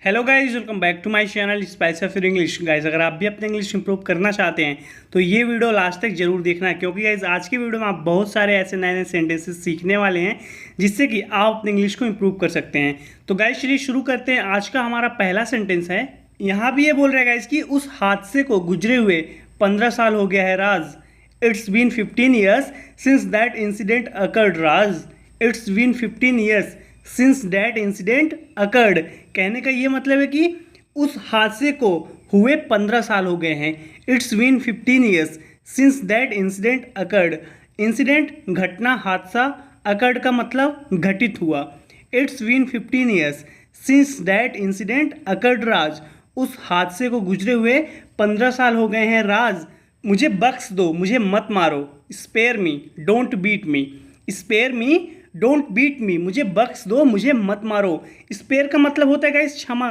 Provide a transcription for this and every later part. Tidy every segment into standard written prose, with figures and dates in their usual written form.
Hello guys, welcome back to my channel spice of English. Guys, अगर आप भी अपने इंग्लिश इंप्रूव करना चाहते हैं तो ये वीडियो लास्ट तक जरूर देखना है, क्योंकि गाइस आज की वीडियो में आप बहुत सारे ऐसे नए नए सेंटेंसेस सीखने वाले हैं जिससे कि आप अपने इंग्लिश को इंप्रूव कर सकते हैं। तो गाइस चलिए शुरू करते हैं। आज का हमारा पहला सेंटेंस है, यहाँ भी ये बोल रहा है गाइस कि उस हादसे को गुजरे हुए 15 साल हो गया है Raj. It's been 15 years since that incident occurred Raj. It's been 15 years since that incident occurred. कहने का ये मतलब है कि उस हादसे को हुए 15 साल हो गए हैं। It's been 15 years since that incident occurred. Incident घटना, हादसा, अकर्ड का मतलब घटित हुआ। It's been 15 years since that incident occurred Raj. उस हादसे को गुजरे हुए 15 साल हो गए हैं राज। मुझे बख्श दो, मुझे मत मारो। Spare me, don't beat me. Spare me, don't beat me. मुझे बख्श दो, मुझे मत मारो। स्पेयर का मतलब होता है गाइस क्षमा,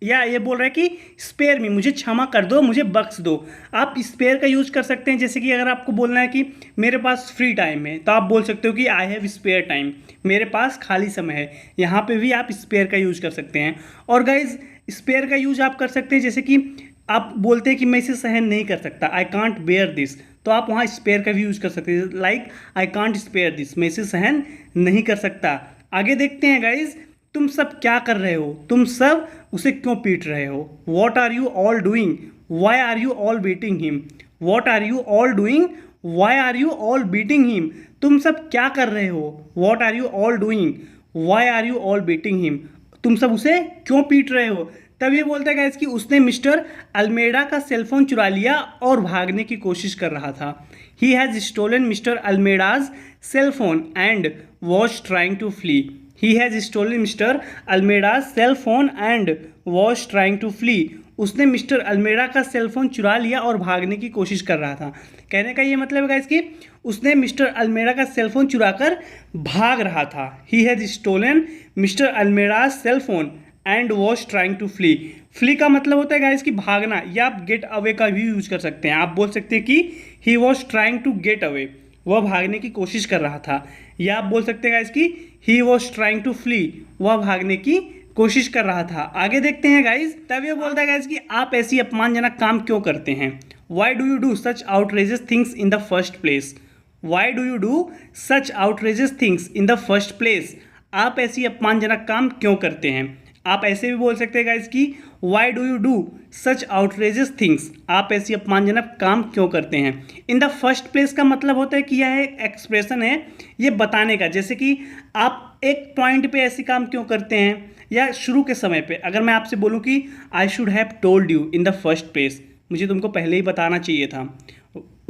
या ये बोल रहा है कि स्पेयर मी, मुझे क्षमा कर दो, मुझे बख्श दो। आप स्पेयर का यूज़ कर सकते हैं, जैसे कि अगर आपको बोलना है कि मेरे पास फ्री टाइम है तो आप बोल सकते हो कि आई हैव स्पेयर टाइम, मेरे पास खाली समय है। यहाँ पे भी आप स्पेयर का यूज़ कर सकते हैं। और गाइज स्पेयर का यूज आप कर सकते हैं, जैसे कि आप बोलते हैं कि मैं इसे सहन नहीं कर सकता, आई कांट बेयर दिस, तो आप वहाँ स्पेयर का भी यूज़ कर सकते हैं। Like I can't spare this, मैं इसे सहन नहीं कर सकता। आगे देखते हैं गाइज, तुम सब क्या कर रहे हो, तुम सब उसे क्यों पीट रहे हो। What are you all doing, why are you all beating him. What are you all doing, why are you all beating him. तुम सब क्या कर रहे हो, what are you all doing, why are you all beating him. तुम सब उसे क्यों पीट रहे हो। तब ये बोलता है गाइस कि उसने मिस्टर अल्मेडा का सेलफोन चुरा लिया और भागने की कोशिश कर रहा था। He has stolen mister Almeida's cellphone and was trying to flee. He has stolen mister Almeida's cellphone and was trying to flee. उसने मिस्टर अल्मेडा का सेलफोन चुरा लिया और भागने की कोशिश कर रहा था। कहने का ये मतलब है गाइस कि उसने मिस्टर अल्मेडा का सेलफोन चुराकर भाग रहा था। He has stolen mister Almeida's cellphone and was trying to flee. Flee का मतलब होता है गाइस कि भागना, या आप गेट अवे का भी यूज कर सकते हैं। आप बोल सकते हैं कि he was trying to get away, वह भागने की कोशिश कर रहा था। या आप बोल सकते हैं गाइस कि he was trying to flee, वह भागने की कोशिश कर रहा था। आगे देखते हैं गाइस, तब ये बोलता है गाइस कि आप ऐसी अपमानजनक काम क्यों करते हैं। Y do you do such outrageous things in the first place. Y do you do such outrageous things in the first place. आप ऐसी अपमानजनक काम क्यों करते हैं। आप ऐसे भी बोल सकते हैं गाइस कि Y do you do such outrageous things. आप ऐसी अपमानजनक काम क्यों करते हैं। इन द फर्स्ट प्लेस का मतलब होता है कि यह एक एक्सप्रेशन है, ये बताने का, जैसे कि आप एक पॉइंट पे ऐसे काम क्यों करते हैं, या शुरू के समय पे। अगर मैं आपसे बोलूँ कि I should have told you in the first place, मुझे तुमको पहले ही बताना चाहिए था।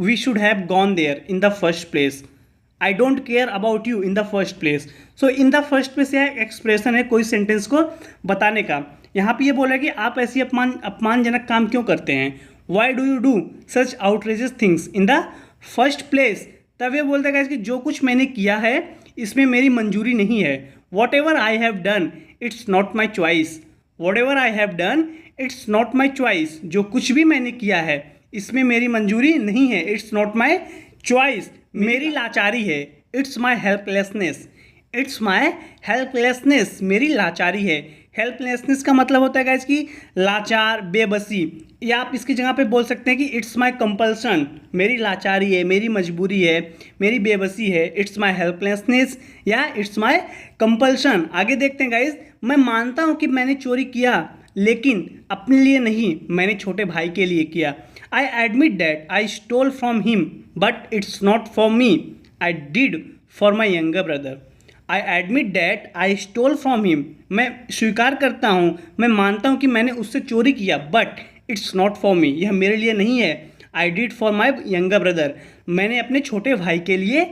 We should have gone there in the first place. I don't care about you in the first place. So in the first place यह expression है कोई सेंटेंस को बताने का। यहाँ पे ये बोला है कि आप ऐसी अपमानजनक काम क्यों करते हैं। Y do you do such outrageous things in the first place. तब ये बोलता है कि जो कुछ मैंने किया है इसमें मेरी मंजूरी नहीं है। What ever I have done it's not my choice. What ever I have done it's not my choice. जो कुछ भी मैंने किया है इसमें मेरी मंजूरी नहीं है। इट्स नॉट माई चॉइस, मेरी लाचारी है। It's my helplessness. It's my helplessness, मेरी लाचारी है। हेल्पलेसनेस का मतलब होता है गाइस कि लाचार, बेबसी। या आप इसकी जगह पे बोल सकते हैं कि इट्स माई कंपल्सन, मेरी लाचारी है, मेरी मजबूरी है, मेरी बेबसी है। इट्स माई हेल्पलेसनेस या इट्स माई कंपल्सन। आगे देखते हैं गाइस, मैं मानता हूँ कि मैंने चोरी किया, लेकिन अपने लिए नहीं, मैंने छोटे भाई के लिए किया। I admit that I stole from him, but it's not for me. I did for my younger brother. I admit that I stole from him. मैं स्वीकार करता हूँ, मैं मानता हूँ कि मैंने उससे चोरी किया, but it's not for me. यह मेरे लिए नहीं है। I did for my younger brother. मैंने अपने छोटे भाई के लिए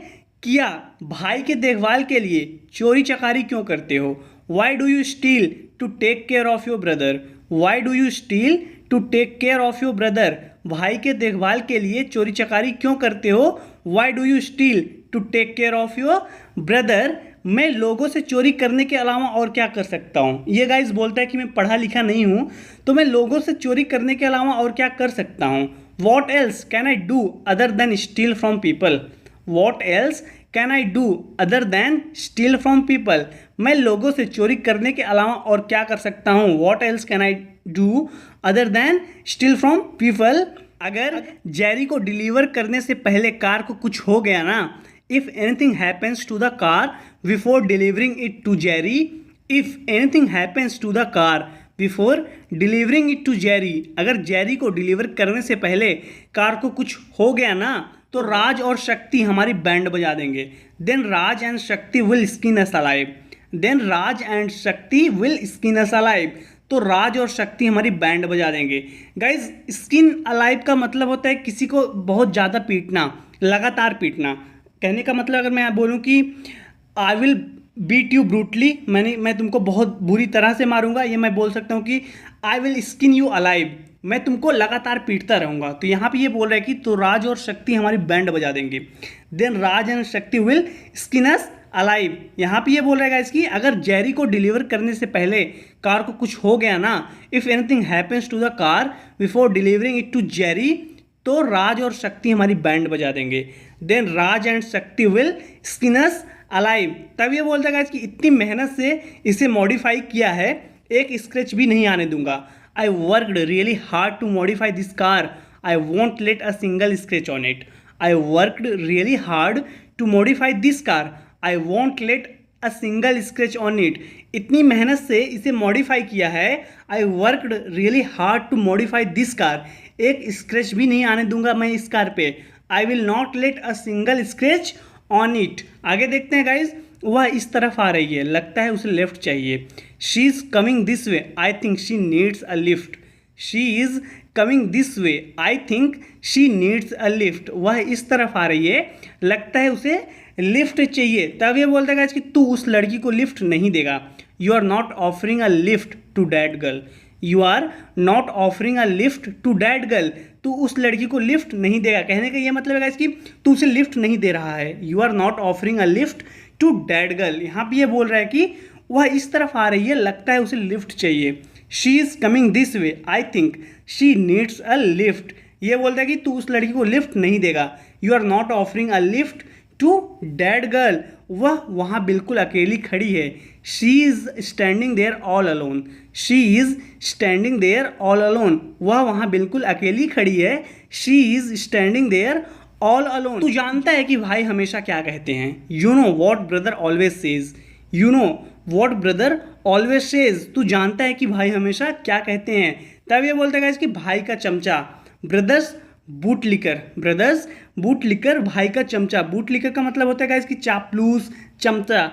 किया, भाई के देखभाल के लिए। चोरी चकारी क्यों करते हो। Why do you steal to take care of your brother? Why do you steal to take care of your brother? भाई के देखभाल के लिए चोरी चकारी क्यों करते हो। Why do you steal to take care of your brother. मैं लोगों से चोरी करने के अलावा और क्या कर सकता हूँ। ये गाइस बोलता है कि मैं पढ़ा लिखा नहीं हूँ, तो मैं लोगों से चोरी करने के अलावा और क्या कर सकता हूँ। What else can I do other than steal from people. What else can I do other than steal from people, मैं लोगों से चोरी करने के अलावा और क्या कर सकता हूँ। What else can I do other than steal from people. अगर जेरी को डिलीवर करने से पहले कार को कुछ हो गया ना, if anything happens to the car before delivering it to Jerry, if anything happens to the car before delivering it to Jerry, अगर जेरी को डिलीवर करने से पहले कार को कुछ हो गया ना, तो राज और शक्ति हमारी बैंड बजा देंगे। Then Raj and Shakti will skin us alive, then Raj and Shakti will skin us alive, तो राज और शक्ति हमारी बैंड बजा देंगे। गाइज स्किन अलाइव का मतलब होता है किसी को बहुत ज़्यादा पीटना, लगातार पीटना। कहने का मतलब अगर मैं बोलूँ कि I will beat you brutally, मैं तुमको बहुत बुरी तरह से मारूंगा, ये मैं बोल सकता हूँ कि I will skin you alive, मैं तुमको लगातार पीटता रहूँगा। तो यहाँ पे ये बोल रहा है कि तो राज और शक्ति हमारी बैंड बजा देंगे। Then Raj and Shakti will skin us alive, यहाँ पे ये बोल रहा है इसकी अगर जेरी को डिलीवर करने से पहले कार को कुछ हो गया ना, if anything happens to the car before delivering it to Jerry, तो राज और शक्ति हमारी बैंड बजा देंगे। Then Raj and Shakti will skin us alive, तब ये बोलता है कि इतनी मेहनत से इसे मॉडिफाई किया है, एक स्क्रैच भी नहीं आने दूंगा। I worked really hard to modify this car, I won't let a single scratch on it. I worked really hard to modify this car, I won't let a single scratch on it, इतनी मेहनत से इसे modify किया है। I worked really hard to modify this car, एक scratch भी नहीं आने दूंगा मैं इस कार पे। I will not let a single scratch on it. आगे देखते हैं गाइज, वह इस तरफ आ रही है, लगता है उसे लिफ्ट चाहिए। She is coming this way, I think she needs a lift. She is coming this way, I think she needs a lift, वह इस तरफ आ रही है, लगता है उसे लिफ्ट चाहिए। तब ये बोलता है गाइज कि तू उस लड़की को लिफ्ट नहीं देगा। You are not offering a lift to that girl, you are not offering a lift to that girl, तू उस लड़की को लिफ्ट नहीं देगा। कहने का ये मतलब है कि तू उसे लिफ्ट नहीं दे रहा है। You are not offering a lift to that girl, यहाँ पे ये बोल रहा है कि वह इस तरफ आ रही है, लगता है उसे लिफ्ट चाहिए। She is coming this way, I think she needs a lift, ये बोलता है कि तू उस लड़की को लिफ्ट नहीं देगा। You are not offering a lift to that girl, वह वहाँ बिल्कुल अकेली खड़ी है। She is standing there all alone, she is standing there all alone, वह वहाँ बिल्कुल अकेली खड़ी है। She is standing there all alone. तू जानता है कि भाई हमेशा क्या कहते हैं, you know what brother always says, you know what brother always says, तू जानता है कि भाई हमेशा क्या कहते हैं। तब ये बोलते हैं कि भाई का चमचा, brothers boot liquor, brothers boot liquor, भाई का चमचा। बूट लिकर का मतलब होता है गाइस कि चापलूस, चमचा।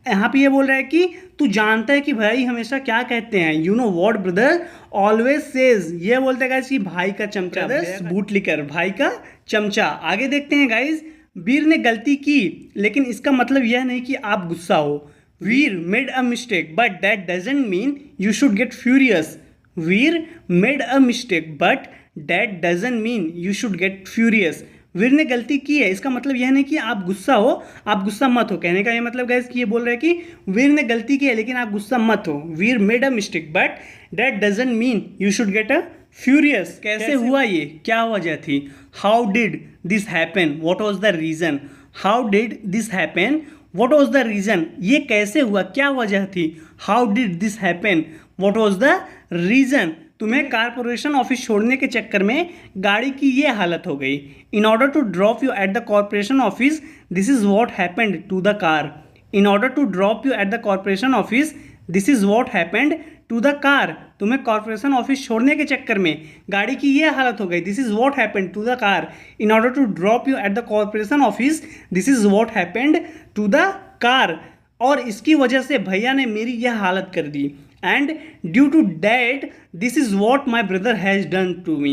यहाँ पे ये बोल रहा है कि तू जानता है कि भाई हमेशा क्या कहते हैं, you know what brother always says, ये बोलते हैं गाइस कि भाई का चमचा, ब्रदर्स बूट लिकर, भाई का चमचा। आगे देखते हैं गाइस, वीर ने गलती की, लेकिन इसका मतलब यह नहीं कि आप गुस्सा हो। Veer made a mistake but that doesn't mean you should get furious. Veer made a mistake but that doesn't mean you should get furious. Veer ने गलती की है, इसका मतलब यह नहीं कि आप गुस्सा हो, आप गुस्सा मत हो। कहने का ये मतलब गाइस कि ये बोल रहा है कि वीर ने गलती की है लेकिन आप गुस्सा मत हो। Veer made a mistake but that doesn't mean you should get a furious. कैसे हुआ ये, क्या वजह थी। How did this happen, what was the reason. How did this happen, what was the reason, ये कैसे हुआ, क्या वजह थी। How did this happen, what was the reason. तुम्हें कारपोरेशन ऑफिस छोड़ने के चक्कर में गाड़ी की ये हालत हो गई। In order to drop you at the corporation office, this is what happened to the car. In order to drop you at the corporation office, this is what happened to the car. तुम्हें corporation office छोड़ने के चक्कर में गाड़ी की ये हालत हो गई। This is what happened to the car. In order to drop you at the corporation office, this is what happened to the car. और इसकी वजह से भैया ने मेरी यह हालत कर दी। And due to that, this is what my brother has done to me.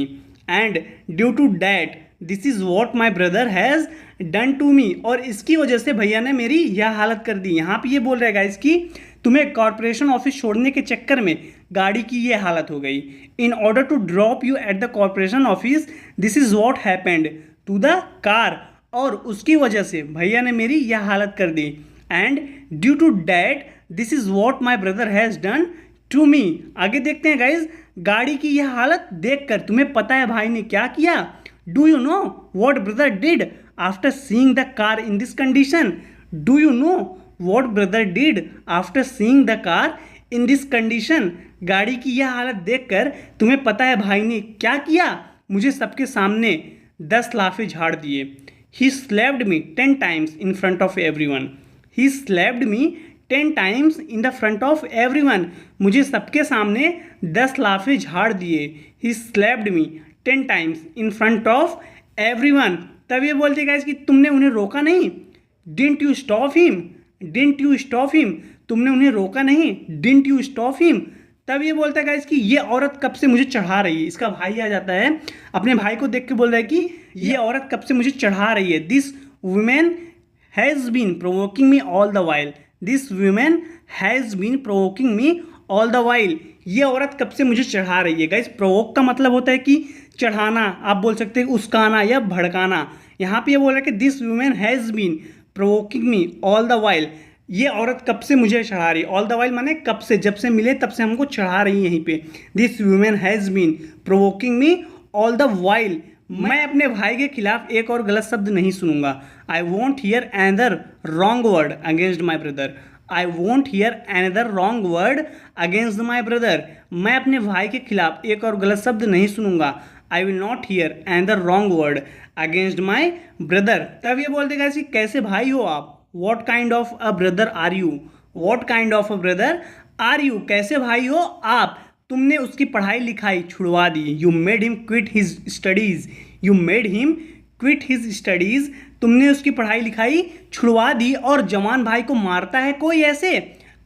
And due to that, this is what my brother has done to me. और इसकी वजह से भैया ने मेरी यह हालत कर दी। यहाँ पे ये बोल रहा है गाइस कि तुम्हें कॉरपोरेशन ऑफिस छोड़ने के चक्कर में गाड़ी की ये हालत हो गई। In order to drop you at the corporation office, this is what happened to the car. और उसकी वजह से भैया ने मेरी यह हालत कर दी। And due to that, this is what my brother has done to me. आगे देखते हैं गाइज, गाड़ी की यह हालत देखकर तुम्हें पता है भाई ने क्या किया। Do you know what brother did, after seeing the car in this condition? Do you know what brother did after seeing the car in this condition? गाड़ी की यह हालत देखकर तुम्हें पता है भाई ने क्या किया? मुझे सबके सामने 10 लाफे झाड़ दिए। He slapped me 10 times in front of everyone. He slapped me 10 times in the front of everyone. मुझे सबके सामने 10 लाफे झाड़ दिए। He slapped me 10 times in front of everyone. तब ये बोलते गाइस कि तुमने उन्हें रोका नहीं। Didn't you stop him? Didn't you stop him? तुमने उन्हें रोका नहीं। Didn't you stop him? तब ये बोलता है गाइस कि ये औरत कब से मुझे चढ़ा रही है। इसका भाई आ जाता है, अपने भाई को देख के बोल रहा है कि ये औरत कब से मुझे चढ़ा रही है। This women has been provoking me all the while. This women has been provoking me all the while. ये औरत कब से मुझे चढ़ा रही है। गाइस प्रोवोक का मतलब होता है कि चढ़ाना, आप बोल सकते हैं उस्काना या भड़काना। यहाँ पे ये बोल रहा है कि this women has been provoking me all the while. ये औरत कब से मुझे चढ़ा रही है। ऑल द वाइल माने कब से, जब से मिले तब से हमको चढ़ा रही है। यहीं पे this women has been provoking me all the while. मैं अपने भाई के खिलाफ एक और गलत शब्द नहीं सुनूंगा। I want here another wrong word against my brother. I want here another wrong word against my brother. मैं अपने भाई के खिलाफ एक और गलत शब्द नहीं सुनूंगा। आई will not here another wrong word against my brother. तब ये बोलते कि कैसे भाई हो आप। What kind of a brother are you? What kind of a brother are you? कैसे भाई हो आप। तुमने उसकी पढ़ाई लिखाई छुड़वा दी। You made him quit his studies. You made him quit his studies. तुमने उसकी पढ़ाई लिखाई छुड़वा दी और जवान भाई को मारता है कोई ऐसे।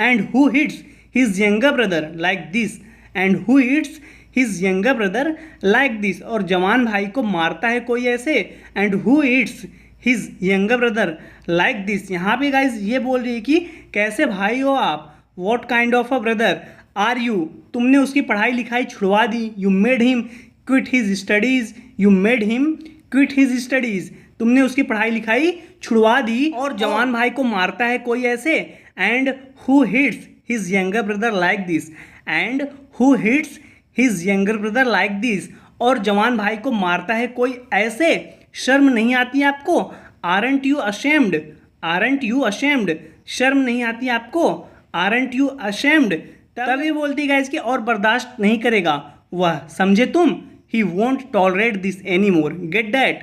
And who hits his younger brother like this? And who hits his younger brother like this? और जवान भाई को मारता है कोई ऐसे। And who hits his younger brother like this. यहाँ पे गाइज ये बोल रही है कि कैसे भाई हो आप। What kind of a brother are you? तुमने उसकी पढ़ाई लिखाई छुड़वा दी। You made him quit his studies. You made him quit his studies. तुमने उसकी पढ़ाई लिखाई छुड़वा दी और जवान भाई को मारता है कोई ऐसे। And who hits his younger brother like this. And who hits his younger brother like this. और जवान भाई को मारता है कोई ऐसे। शर्म नहीं आती आपको। Aren't you ashamed? Aren't you ashamed? शर्म नहीं आती आपको। Aren't you ashamed? तभी बोलती गाइस कि और बर्दाश्त नहीं करेगा वह, समझे तुम। He won't tolerate this any more, get that.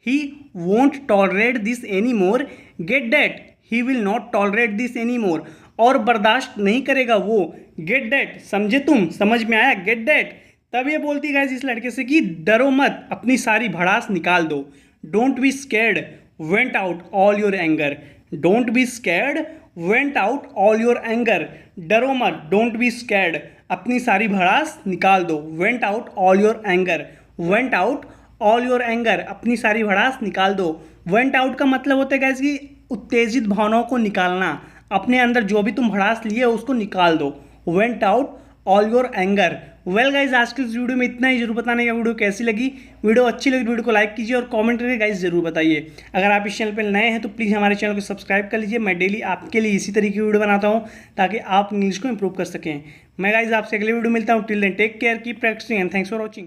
He won't tolerate this any more, get that. He will not tolerate this any more. और बर्दाश्त नहीं करेगा वो, गेट दैट, समझे तुम। समझ में आया, गेट दैट। तब ये बोलती गाइस इस लड़के से कि डरो मत, अपनी सारी भड़ास निकाल दो। Don't be scared, went out all your anger. Don't be scared, went out all your anger. डरो मत, डोंट बी स्कैर्ड, अपनी सारी भड़ास निकाल दो। Went out all your anger. Went out all your anger, अपनी सारी भड़ास निकाल दो। वेंट आउट का मतलब होता है गाइस कि उत्तेजित भावनाओं को निकालना। अपने अंदर जो भी तुम भड़ास लिए हो उसको निकाल दो। Went out all your anger. Well guys आज की इस वीडियो में इतना ही। जरूर बताने का वीडियो कैसी लगी। वीडियो अच्छी लगी वीडियो को लाइक कीजिए और कमेंट करके गाइज जरूर बताइए। अगर आप इस चैनल पर नए हैं तो प्लीज़ हमारे चैनल को सब्सक्राइब कर लीजिए। मैं डेली आपके लिए इसी तरीके की वीडियो बनाता हूँ ताकि आप इंग्लिश को इंप्रूव कर सकें। मैं गाइज आपसे अगले वीडियो मिलता हूँ। Till then take care, keep practising and thanks for watching.